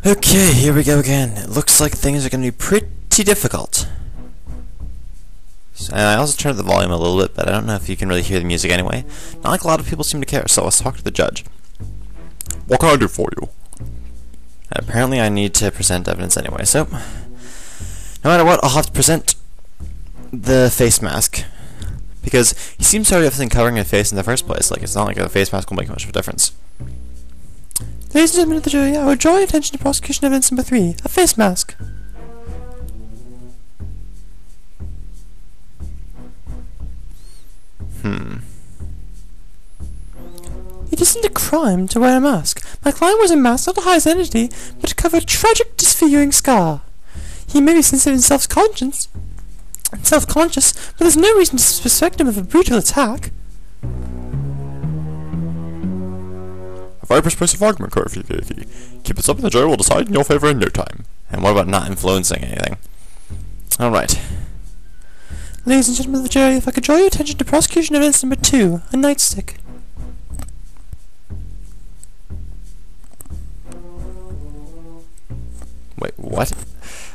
Okay, here we go again. It looks like things are going to be pretty difficult. And I also turned the volume a little bit, but I don't know if you can really hear the music anyway. Not like a lot of people seem to care, so let's talk to the judge. What can I do for you? And apparently I need to present evidence anyway, so no matter what, I'll have to present the face mask. Because he seems to already have something covering his face in the first place. Like, it's not like a face mask will make much of a difference. Ladies and gentlemen of the jury, I would draw your attention to prosecution evidence number 3, a face mask. It isn't a crime to wear a mask. My client wears a mask not to hide his identity, but to cover a tragic, disfiguring scar. He may be sensitive and self-conscious, but there's no reason to suspect him of a brutal attack. A very persuasive argument, Curfew. Keep it up and the jury will decide in your favor in no time. And what about not influencing anything? Alright. Ladies and gentlemen of the jury, if I could draw your attention to prosecution evidence number 2, a nightstick. Wait, what?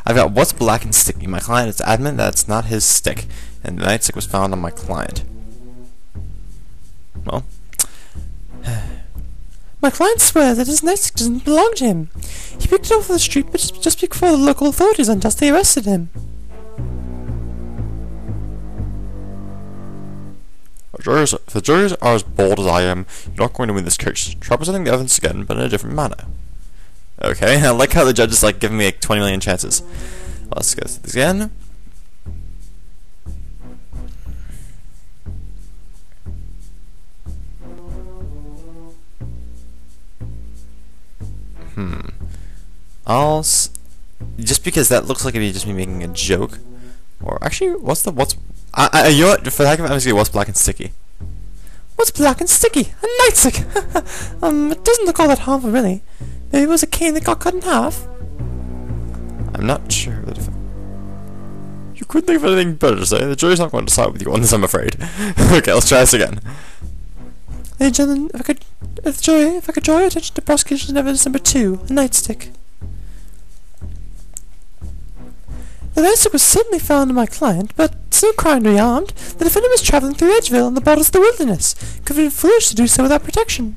I've got what's black and sticky. My client is adamant that it's not his stick, and the nightstick was found on my client. Well, my client swears that his nightstick doesn't belong to him. He picked it off the street but just before the local authorities unjustly arrested him. If the jurors are as bold as I am, you're not going to win this case. Try presenting the evidence again, but in a different manner. Okay, I like how the judge is like giving me like 20 million chances. Let's go through this again. Just because that looks like it'd be just me making a joke. Or actually, you know what? For the heck of it, I'm just gonna say what's black and sticky. What's black and sticky? A nightstick! It doesn't look all that harmful, really. Maybe it was a cane that got cut in half. I'm not sure that if you couldn't think of anything better to say. The jury's not going to side with you on this, I'm afraid. Okay, let's try this again. Ladies and gentlemen, if I could draw your attention to prosecution evidence number 2, a nightstick. The nightstick was certainly found in my client, but it's no crime to be armed. The defendant was travelling through Edgeville on the borders of the wilderness. Could have been foolish to do so without protection.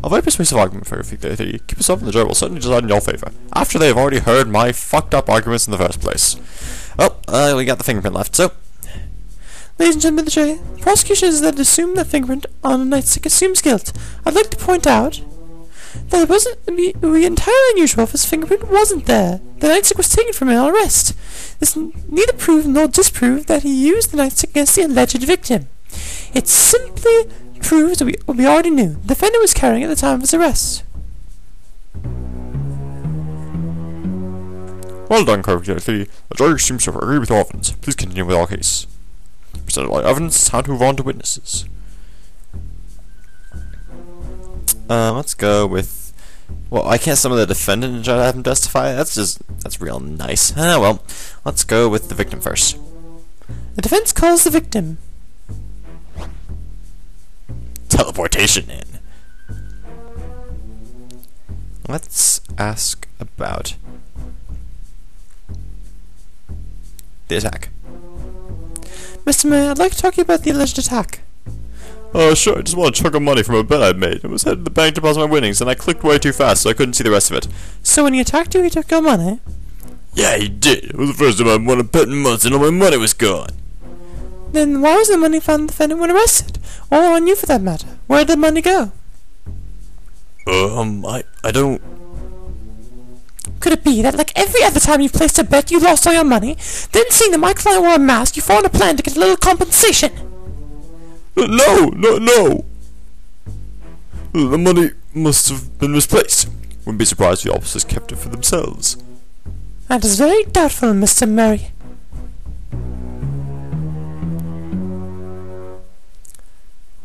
A very persuasive argument for your keep us up and the jury will certainly decide in your favor, after they have already heard my fucked up arguments in the first place. Well, we got the fingerprint left, so... Ladies and gentlemen of the jury, the prosecution is that assume that fingerprint on a nightstick assumes guilt. I'd like to point out that it would be entirely unusual if his fingerprint wasn't there. The nightstick was taken from him on arrest. This neither proved nor disproved that he used the nightstick against the alleged victim. It simply proves what we already knew. The defendant was carrying it at the time of his arrest. Well done, Curfew. The jury seems to agree with your evidence. Please continue with our case. Presented all evidence, time to move on to witnesses. Let's go with... Well, I can't summon the defendant and try to have him testify. That's real nice. Well, let's go with the victim first. The defense calls the victim. Teleportation in. Let's ask about the attack. Mr. Murray, I'd like to talk to you about the alleged attack. Sure, I just want a chunk of money from a bet I'd made. I was headed to the bank to deposit my winnings, and I clicked way too fast, so I couldn't see the rest of it. So when he attacked you, he took your money? Yeah, he did. It was the first time I won a bet in months, and all my money was gone. Then why was the money found on the defendant when arrested? Or on you, for that matter? Where did the money go? I don't... Could it be that, like every other time you've placed a bet, you lost all your money? Then seeing that my client wore a mask, you formed a plan to get a little compensation? No! The money must have been misplaced. Wouldn't be surprised if the officers kept it for themselves. That is very doubtful, Mr. Murray.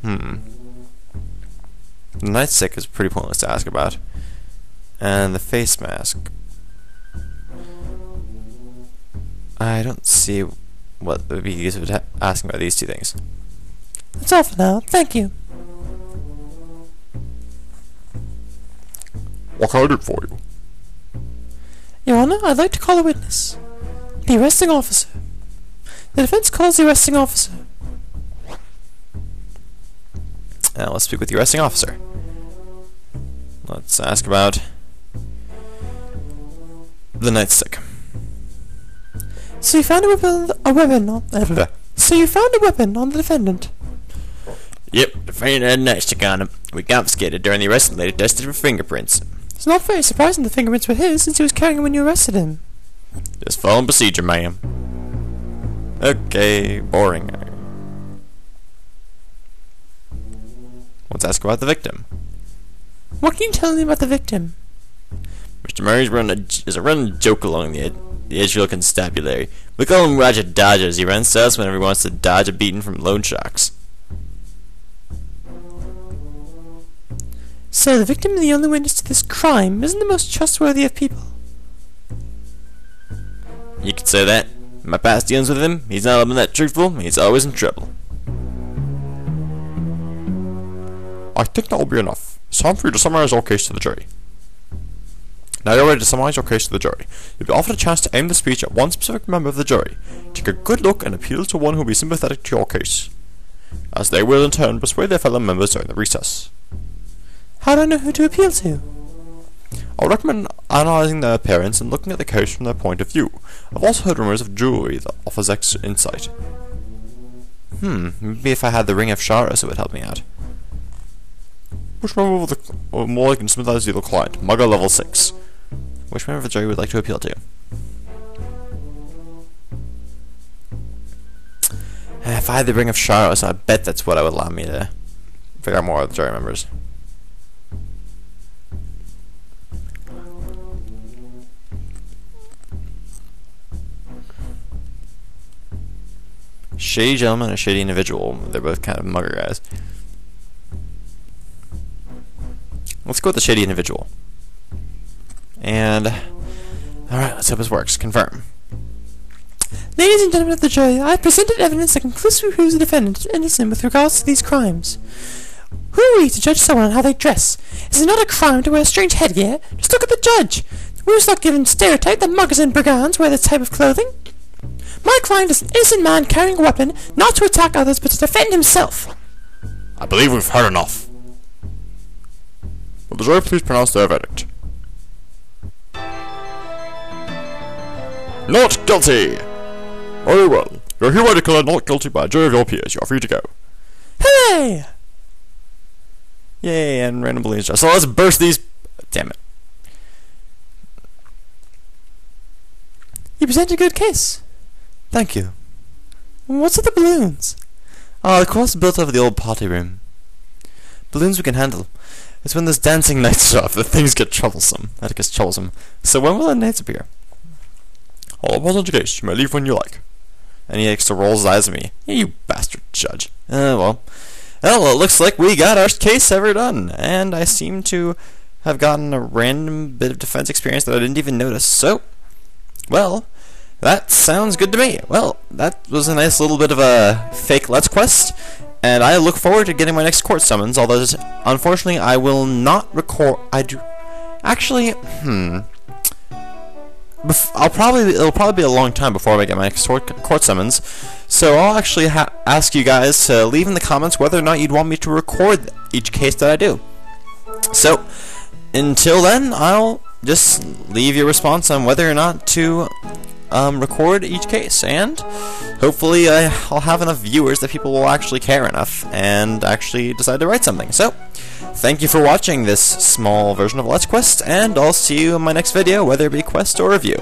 The nightstick is pretty pointless to ask about. And the face mask. I don't see what would be use of asking about these two things. That's all for now. Thank you. What can I do for you? Your Honor, I'd like to call a witness. The arresting officer. The defense calls the arresting officer. Now let's speak with the arresting officer. Let's ask about the nightstick. So you found a weapon on the defendant. Yep, the defendant had a nightstick on him. We confiscated during the arrest and later tested for fingerprints. It's not very surprising the fingerprints were his, since he was carrying them when you arrested him. Just following procedure, ma'am. Okay, boring. Let's ask about the victim. What can you tell me about the victim? Mr. Murray's is a running joke along the Edgefield Constabulary. We call him Roger Dodger as he runs to us whenever he wants to dodge a beating from loan sharks. So the victim and the only witness to this crime isn't the most trustworthy of people. You could say that. In my past dealings with him, he's not that truthful, he's always in trouble. I think that will be enough. It's time for you to summarize your case to the jury. Now you're ready to summarize your case to the jury. You'll be offered a chance to aim the speech at one specific member of the jury. Take a good look and appeal to one who will be sympathetic to your case, as they will in turn persuade their fellow members during the recess. How do I know who to appeal to? I'll recommend analysing their appearance and looking at the case from their point of view. I've also heard rumours of jewellery that offers extra insight. Maybe if I had the Ring of Sharos it would help me out. Which member of the more likely to sympathise with the client? Mugger level 6. Which member of the jury would like to appeal to? If I had the Ring of Sharos, I bet that's what would allow me to figure out more of the jury members. Shady gentleman and a shady individual. They're both kind of mugger guys. Let's go with the shady individual. And alright, let's hope this works. Confirm. Ladies and gentlemen of the jury, I have presented evidence that conclusively proves the defendant is innocent with regards to these crimes. Who are we to judge someone on how they dress? Is it not a crime to wear a strange headgear? Just look at the judge. We must not give him stereotype that muggers and brigands wear this type of clothing. My client is an innocent man carrying a weapon, not to attack others, but to defend himself. I believe we've heard enough. Will the jury please pronounce their verdict? Not guilty! Very well. You're hereby declared not guilty by a jury of your peers. You are free to go. Hooray! Yay, and random balloons. So let's burst these. Damn it. You present a good case. Thank you. What's with the balloons? Oh, the course is built over the old party room. Balloons we can handle. It's when there's dancing nights off that things get troublesome. That gets troublesome. So when will the nights appear? All upon your case. You may leave when you like. And he extra rolls his eyes at me. You bastard judge. Well, it looks like we got our case ever done. And I seem to have gotten a random bit of defense experience that I didn't even notice. So, well, that sounds good to me. Well, that was a nice little bit of a fake Let's Quest. And I look forward to getting my next court summons, although unfortunately I will not record. Actually, it'll probably be a long time before I get my next court summons. So I'll actually ask you guys to leave in the comments whether or not you'd want me to record each case that I do. So until then, I'll just leave your response on whether or not to record each case, and hopefully I'll have enough viewers that people will actually care enough and actually decide to write something. So, thank you for watching this small version of Let's Quest, and I'll see you in my next video, whether it be quest or review.